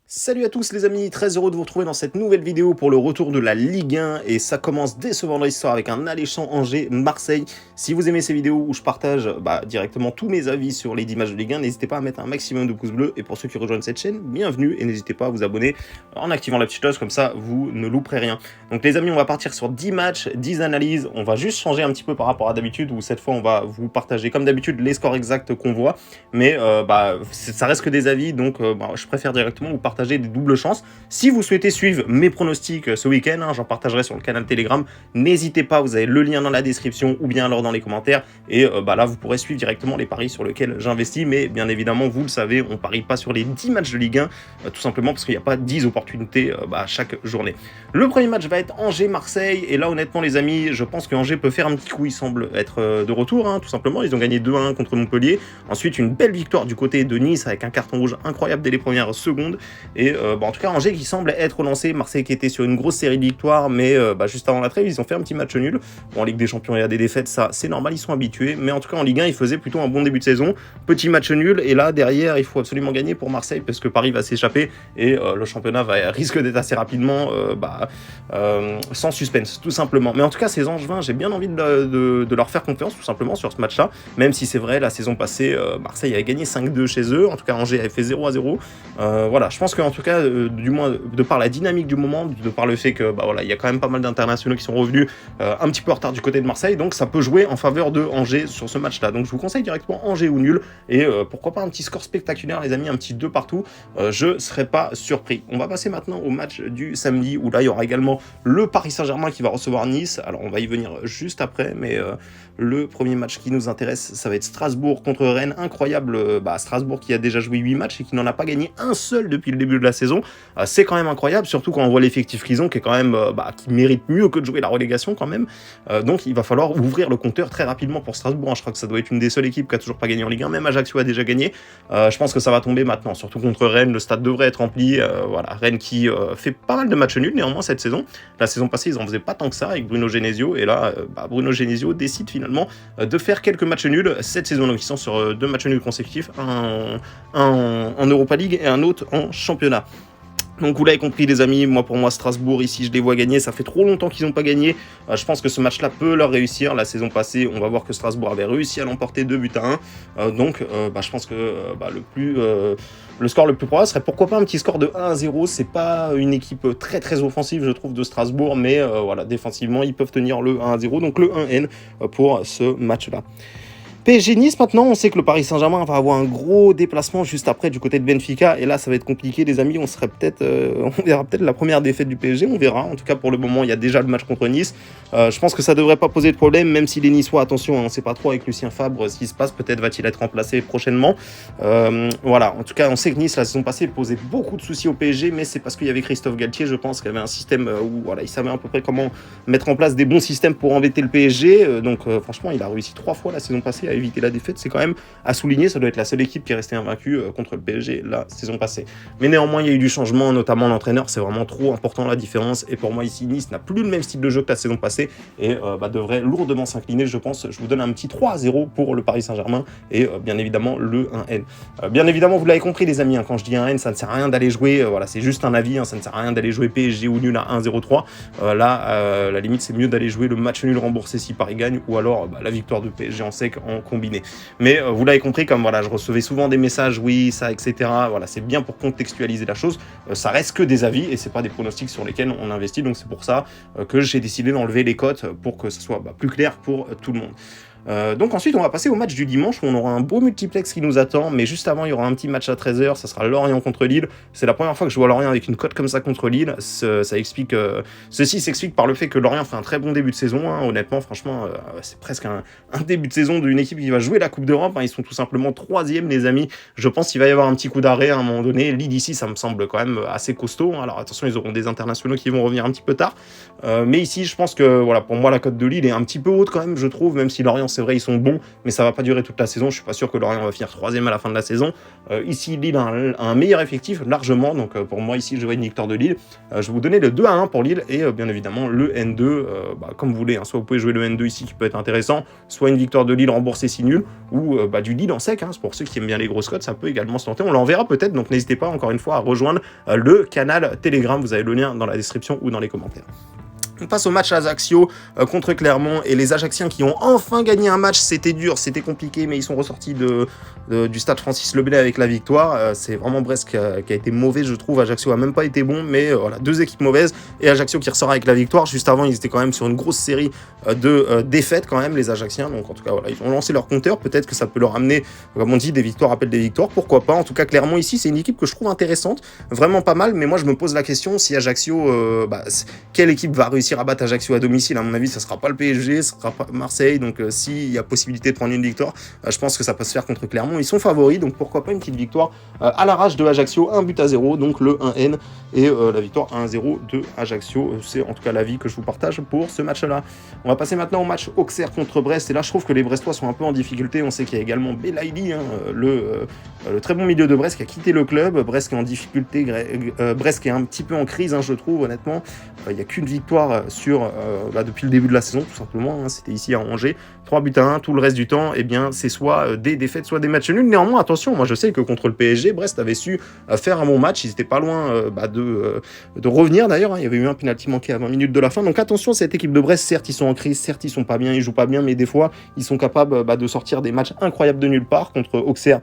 Salut à tous les amis, très heureux de vous retrouver dans cette nouvelle vidéo pour le retour de la Ligue 1 et ça commence dès ce vendredi soir avec un alléchant Angers-Marseille. Si vous aimez ces vidéos où je partage directement tous mes avis sur les 10 matchs de Ligue 1, n'hésitez pas à mettre un maximum de pouces bleus et pour ceux qui rejoignent cette chaîne, bienvenue et n'hésitez pas à vous abonner en activant la petite cloche, comme ça vous ne louperez rien. Donc les amis, on va partir sur 10 matchs, 10 analyses, on va juste changer un petit peu par rapport à d'habitude où cette fois on va vous partager comme d'habitude les scores exacts qu'on voit, mais ça reste que des avis donc je préfère directement vous partager des doubles chances. Si vous souhaitez suivre mes pronostics ce week-end, j'en partagerai sur le canal Telegram, n'hésitez pas, vous avez le lien dans la description ou bien alors dans les commentaires, et là vous pourrez suivre directement les paris sur lesquels j'investis, mais bien évidemment vous le savez, on parie pas sur les 10 matchs de Ligue 1, tout simplement parce qu'il n'y a pas 10 opportunités chaque journée. Le premier match va être Angers-Marseille, et là honnêtement les amis, je pense que Angers peut faire un petit coup, il semble être de retour, tout simplement, ils ont gagné 2-1 contre Montpellier, ensuite une belle victoire du côté de Nice avec un carton rouge incroyable dès les premières secondes, et en tout cas Angers qui semble être relancé, Marseille qui était sur une grosse série de victoires, mais juste avant la trêve ils ont fait un petit match nul. Bon, en Ligue des Champions il y a des défaites, ça c'est normal, ils sont habitués, mais en tout cas en Ligue 1 ils faisaient plutôt un bon début de saison, petit match nul, et là derrière il faut absolument gagner pour Marseille parce que Paris va s'échapper et le championnat risque d'être assez rapidement sans suspense tout simplement. Mais en tout cas ces Angevins, j'ai bien envie de leur faire confiance tout simplement sur ce match là, même si c'est vrai la saison passée Marseille avait gagné 5-2 chez eux, en tout cas Angers avait fait 0-0. Voilà, je pense qu'en tout cas du moins de par la dynamique du moment, de par le fait que il y a quand même pas mal d'internationaux qui sont revenus un petit peu en retard du côté de Marseille, donc ça peut jouer en faveur de Angers sur ce match là. Donc je vous conseille directement Angers ou nul, et pourquoi pas un petit score spectaculaire les amis, un petit 2 partout, je serais pas surpris. On va passer maintenant au match du samedi où là il y aura également le Paris Saint-Germain qui va recevoir Nice. Alors on va y venir juste après, mais le premier match qui nous intéresse, ça va être Strasbourg contre Rennes. Incroyable, Strasbourg qui a déjà joué 8 matchs et qui n'en a pas gagné un seul depuis le début de la saison. C'est quand même incroyable, surtout quand on voit l'effectif qu'ils ont, qui est quand même qui mérite mieux que de jouer la relégation quand même. Donc il va falloir ouvrir le compteur très rapidement pour Strasbourg. Je crois que ça doit être une des seules équipes qui a toujours pas gagné en Ligue 1. Même Ajaccio a déjà gagné. Je pense que ça va tomber maintenant, surtout contre Rennes. Le stade devrait être rempli. Rennes qui fait pas mal de matchs nuls néanmoins cette saison. La saison passée, ils en faisaient pas tant que ça avec Bruno Genesio. Et là, Bruno Genesio décide finalement de faire quelques matchs nuls cette saison. Donc ils sont sur 2 matchs nuls consécutifs, un en Europa League et un autre en championnat. Donc vous l'avez compris les amis, pour moi Strasbourg ici je les vois gagner, ça fait trop longtemps qu'ils n'ont pas gagné, je pense que ce match là peut leur réussir. La saison passée on va voir que Strasbourg avait réussi à l'emporter 2-1, donc je pense que le score le plus probable serait pourquoi pas un petit score de 1-0, c'est pas une équipe très très offensive je trouve de Strasbourg, mais défensivement ils peuvent tenir le 1-0, donc le 1N pour ce match là. PSG Nice maintenant, on sait que le Paris Saint-Germain va avoir un gros déplacement juste après du côté de Benfica, et là ça va être compliqué les amis, on verra peut-être la première défaite du PSG, on verra. En tout cas pour le moment il y a déjà le match contre Nice, je pense que ça devrait pas poser de problème, même si les Niçois, attention, on sait pas trop avec Lucien Favre ce qui se passe, peut-être va-t-il être remplacé prochainement. En tout cas on sait que Nice la saison passée posait beaucoup de soucis au PSG, mais c'est parce qu'il y avait Christophe Galtier, je pense qu'il y avait un système où il savait à peu près comment mettre en place des bons systèmes pour embêter le PSG, franchement il a réussi 3 fois la saison passée à éviter la défaite, c'est quand même à souligner, ça doit être la seule équipe qui est restée invaincue contre le PSG la saison passée. Mais néanmoins il y a eu du changement, notamment l'entraîneur, c'est vraiment trop important la différence, et pour moi ici Nice n'a plus le même style de jeu que la saison passée, et devrait lourdement s'incliner je pense. Je vous donne un petit 3-0 pour le Paris Saint-Germain, et bien évidemment le 1N. Bien évidemment vous l'avez compris les amis, quand je dis 1N ça ne sert à rien d'aller jouer, c'est juste un avis, ça ne sert à rien d'aller jouer PSG ou nul à 1-0-3, la limite c'est mieux d'aller jouer le match nul remboursé si Paris gagne, ou alors la victoire de PSG en sec en combiné. Mais vous l'avez compris, comme je recevais souvent des messages, oui, ça, etc. C'est bien pour contextualiser la chose. Ça reste que des avis et c'est pas des pronostics sur lesquels on investit. Donc c'est pour ça que j'ai décidé d'enlever les cotes pour que ce soit plus clair pour tout le monde. Donc ensuite on va passer au match du dimanche où on aura un beau multiplex qui nous attend, mais juste avant il y aura un petit match à 13h, ça sera Lorient contre Lille. C'est la première fois que je vois Lorient avec une cote comme ça contre Lille. Ceci s'explique par le fait que Lorient fait un très bon début de saison, honnêtement, franchement c'est presque un début de saison d'une équipe qui va jouer la Coupe d'Europe, ils sont tout simplement 3e les amis. Je pense qu'il va y avoir un petit coup d'arrêt à un moment donné. Lille ici ça me semble quand même assez costaud, alors attention ils auront des internationaux qui vont revenir un petit peu tard, mais ici je pense que pour moi la cote de Lille est un petit peu haute quand même, je trouve, même si Lorient c'est vrai, ils sont bons, mais ça va pas durer toute la saison. Je suis pas sûr que Lorient va finir 3e à la fin de la saison. Ici, Lille a un meilleur effectif, largement, donc pour moi, ici, je vois une victoire de Lille. Je vais vous donner le 2-1 pour Lille, et bien évidemment, le N2, comme vous voulez, hein, soit vous pouvez jouer le N2 ici, qui peut être intéressant, soit une victoire de Lille remboursée si nul, ou du Lille en sec, hein, c'est pour ceux qui aiment bien les grosses cotes, ça peut également se tenter, on l'enverra peut-être, donc n'hésitez pas encore une fois à rejoindre le canal Telegram, vous avez le lien dans la description ou dans les commentaires. On passe au match Ajaccio contre Clermont, et les Ajacciens qui ont enfin gagné un match. C'était dur, c'était compliqué, mais ils sont ressortis du stade Francis Leblet avec la victoire. C'est vraiment Brest qui a été mauvais, je trouve. Ajaccio a même pas été bon, mais voilà, deux équipes mauvaises, et Ajaccio qui ressort avec la victoire. Juste avant, ils étaient quand même sur une grosse série de défaites quand même, les Ajacciens. Donc en tout cas, voilà, ils ont lancé leur compteur. Peut-être que ça peut leur amener, comme on dit, des victoires appellent des victoires, pourquoi pas. En tout cas, Clermont ici, c'est une équipe que je trouve intéressante, vraiment pas mal, mais moi je me pose la question, si Ajaccio, quelle équipe va réussir à battre Ajaccio à domicile? À mon avis, ça sera pas le PSG, ça sera pas Marseille. Donc s'il y a possibilité de prendre une victoire, je pense que ça peut se faire contre Clermont. Ils sont favoris, donc pourquoi pas une petite victoire à l'arrache de Ajaccio, 1-0, donc le 1N, et la victoire 1-0 de Ajaccio. C'est en tout cas l'avis que je vous partage pour ce match-là. On va passer maintenant au match Auxerre contre Brest, et là je trouve que les Brestois sont un peu en difficulté. On sait qu'il y a également Belaïli, hein, le très bon milieu de Brest, qui a quitté le club. Brest qui est en difficulté, Brest qui est un petit peu en crise, hein, je trouve, honnêtement. Il n'y a qu'une victoire depuis le début de la saison, tout simplement, hein. C'était ici à Angers, 3-1, tout le reste du temps, eh bien, c'est soit des défaites, soit des matchs nuls. Néanmoins, attention, moi je sais que contre le PSG, Brest avait su faire un bon match, ils étaient pas loin de revenir d'ailleurs, hein. Il y avait eu un penalty manqué à 20 minutes de la fin, donc attention, cette équipe de Brest, certes ils sont en crise, certes ils sont pas bien, ils jouent pas bien, mais des fois ils sont capables de sortir des matchs incroyables de nulle part. Contre Auxerre,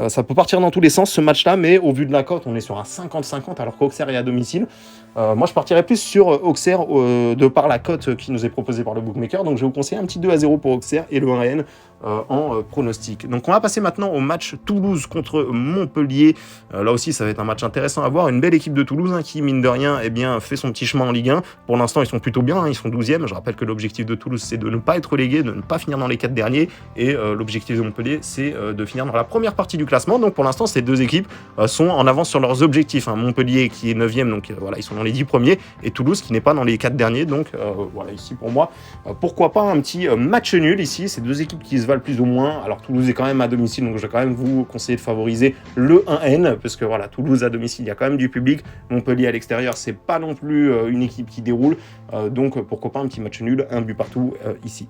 ça peut partir dans tous les sens ce match-là, mais au vu de la cote, on est sur un 50-50 alors qu'Auxerre est à domicile. Moi, je partirais plus sur Auxerre de par la cote qui nous est proposée par le bookmaker. Donc, je vais vous conseiller un petit 2-0 pour Auxerre et le 1N en pronostic. Donc, on va passer maintenant au match Toulouse contre Montpellier. Là aussi, ça va être un match intéressant à voir. Une belle équipe de Toulouse, hein, qui, mine de rien, eh bien, fait son petit chemin en Ligue 1. Pour l'instant, ils sont plutôt bien, hein, ils sont 12e. Je rappelle que l'objectif de Toulouse, c'est de ne pas être relégué, de ne pas finir dans les 4 derniers. Et l'objectif de Montpellier, c'est de finir dans la première partie du classement. Donc, pour l'instant, ces deux équipes sont en avance sur leurs objectifs, hein. Montpellier qui est 9e, donc voilà, ils sont dans les 10 premiers, et Toulouse qui n'est pas dans les 4 derniers. Donc voilà, ici pour moi, pourquoi pas un petit match nul ici. C'est deux équipes qui se valent plus ou moins. Alors Toulouse est quand même à domicile, donc je vais quand même vous conseiller de favoriser le 1N, parce que voilà, Toulouse à domicile, il y a quand même du public. Montpellier à l'extérieur, c'est pas non plus une équipe qui déroule, donc pourquoi pas un petit match nul, un but partout ici.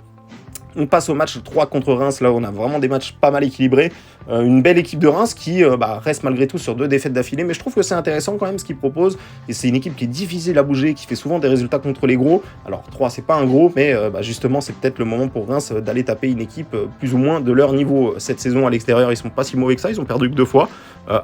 On passe au match 3 contre Reims. Là, on a vraiment des matchs pas mal équilibrés. Une belle équipe de Reims qui reste malgré tout sur 2 défaites d'affilée. Mais je trouve que c'est intéressant quand même ce qu'ils proposent. Et c'est une équipe qui est difficile à bouger, qui fait souvent des résultats contre les gros. Alors 3, c'est pas un gros, mais justement, c'est peut-être le moment pour Reims d'aller taper une équipe plus ou moins de leur niveau. Cette saison à l'extérieur, ils sont pas si mauvais que ça. Ils ont perdu que 2 fois.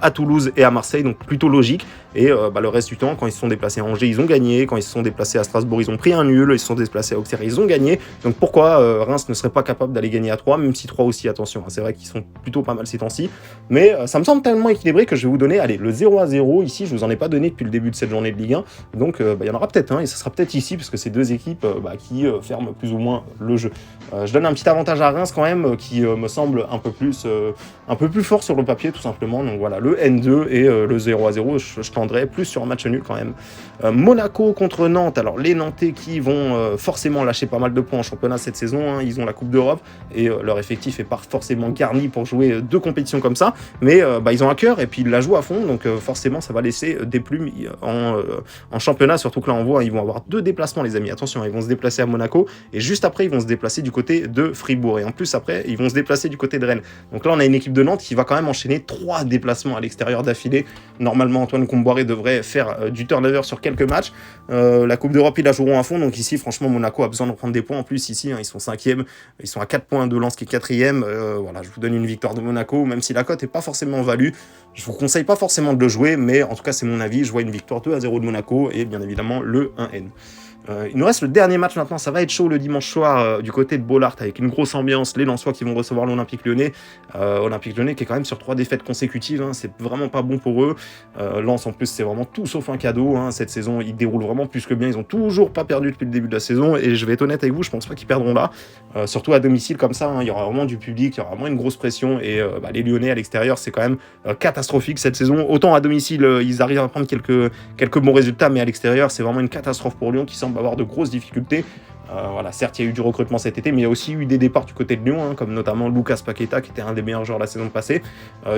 À Toulouse et à Marseille, donc plutôt logique. Et le reste du temps, quand ils se sont déplacés à Angers, ils ont gagné. Quand ils se sont déplacés à Strasbourg, ils ont pris un nul. Ils se sont déplacés à Auxerre, ils ont gagné. Donc pourquoi Reims ne serait pas capable d'aller gagner à 3, même si 3 aussi, attention, hein, c'est vrai qu'ils sont plutôt pas mal ces temps-ci. Mais ça me semble tellement équilibré que je vais vous donner, allez, le 0-0 ici, je vous en ai pas donné depuis le début de cette journée de Ligue 1. Donc il y en aura peut-être un, et ça sera peut-être ici, parce que c'est deux équipes qui ferment plus ou moins le jeu. Je donne un petit avantage à Reims quand même, qui me semble un peu plus fort sur le papier, tout simplement. Donc voilà, le N2 et le 0-0, je tendrai plus sur un match nul quand même. Monaco contre Nantes. Alors les Nantais qui vont forcément lâcher pas mal de points en championnat cette saison, hein. Ils ont la Coupe d'Europe et leur effectif est pas forcément garni pour jouer 2 compétitions comme ça, mais ils ont un cœur et puis ils la jouent à fond, donc forcément ça va laisser des plumes en championnat, surtout que là on voit, ils vont avoir 2 déplacements les amis, attention, ils vont se déplacer à Monaco et juste après ils vont se déplacer du côté de Fribourg, et en plus après ils vont se déplacer du côté de Rennes. Donc là on a une équipe de Nantes qui va quand même enchaîner 3 déplacements à l'extérieur d'affilée. Normalement Antoine Comboiré devrait faire du turnover sur quelques matchs. La Coupe d'Europe ils la joueront à fond, donc ici franchement Monaco a besoin de prendre des points en plus ici, hein, ils sont 5e, ils sont à 4 points de Lens qui est 4e. Voilà, je vous donne une victoire de Monaco, même si la cote n'est pas forcément value. Je vous conseille pas forcément de le jouer, mais en tout cas c'est mon avis, je vois une victoire 2-0 de Monaco et bien évidemment le 1N. Il nous reste le dernier match maintenant, ça va être chaud le dimanche soir du côté de Bollaert avec une grosse ambiance, les Lensois qui vont recevoir l'Olympique Lyonnais. Olympique Lyonnais qui est quand même sur 3 défaites consécutives, hein, c'est vraiment pas bon pour eux. Lens en plus c'est vraiment tout sauf un cadeau, hein, cette saison ils déroulent vraiment plus que bien, ils ont toujours pas perdu depuis le début de la saison et je vais être honnête avec vous, je pense pas qu'ils perdront là, surtout à domicile comme ça, hein, il y aura vraiment du public, il y aura vraiment une grosse pression et les Lyonnais à l'extérieur c'est quand même catastrophique cette saison. Autant à domicile ils arrivent à prendre quelques bons résultats, mais à l'extérieur c'est vraiment une catastrophe pour Lyon qui semble avoir de grosses difficultés. Voilà, certes, il y a eu du recrutement cet été, mais il y a aussi eu des départs du côté de Lyon, hein, comme notamment Lucas Paqueta, qui était un des meilleurs joueurs la saison passée.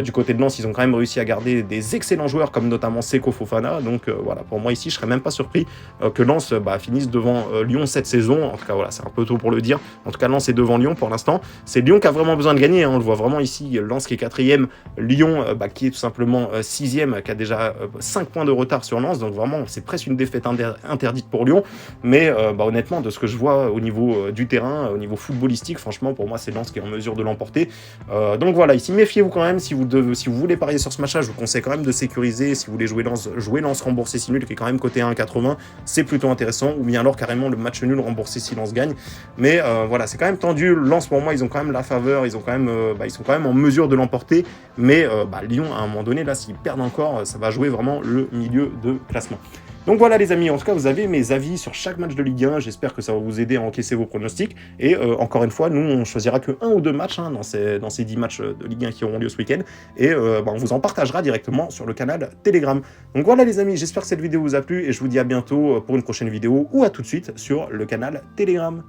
Du côté de Lens, ils ont quand même réussi à garder des excellents joueurs, comme notamment Seko Fofana. Donc voilà, pour moi ici, je serais même pas surpris que Lens finisse devant Lyon cette saison. En tout cas, voilà, c'est un peu tôt pour le dire. En tout cas, Lens est devant Lyon pour l'instant. C'est Lyon qui a vraiment besoin de gagner, hein. On le voit vraiment ici. Lens qui est 4e, Lyon qui est tout simplement 6e, qui a déjà 5 points de retard sur Lens. Donc vraiment, c'est presque une défaite interdite pour Lyon. Mais honnêtement, de ce que je vois au niveau du terrain, au niveau footballistique, franchement, pour moi, c'est Lens qui est en mesure de l'emporter. Donc voilà, ici, méfiez-vous quand même. Si vous voulez parier sur ce match-là, je vous conseille quand même de sécuriser. Si vous voulez jouer Lens remboursé si nul, qui est quand même coté à 1,80, c'est plutôt intéressant. Ou bien alors carrément le match nul remboursé si Lens gagne. Mais voilà, c'est quand même tendu. Lens, pour moi, ils ont quand même la faveur. Ils sont quand même en mesure de l'emporter. Mais Lyon, à un moment donné, là, s'ils perdent encore, ça va jouer vraiment le milieu de classement. Donc voilà les amis, en tout cas vous avez mes avis sur chaque match de Ligue 1, j'espère que ça va vous aider à encaisser vos pronostics, et encore une fois, nous on choisira que 1 ou 2 matchs dans ces 10 matchs de Ligue 1 qui auront lieu ce week-end, et on vous en partagera directement sur le canal Telegram. Donc voilà les amis, j'espère que cette vidéo vous a plu, et je vous dis à bientôt pour une prochaine vidéo, ou à tout de suite sur le canal Telegram.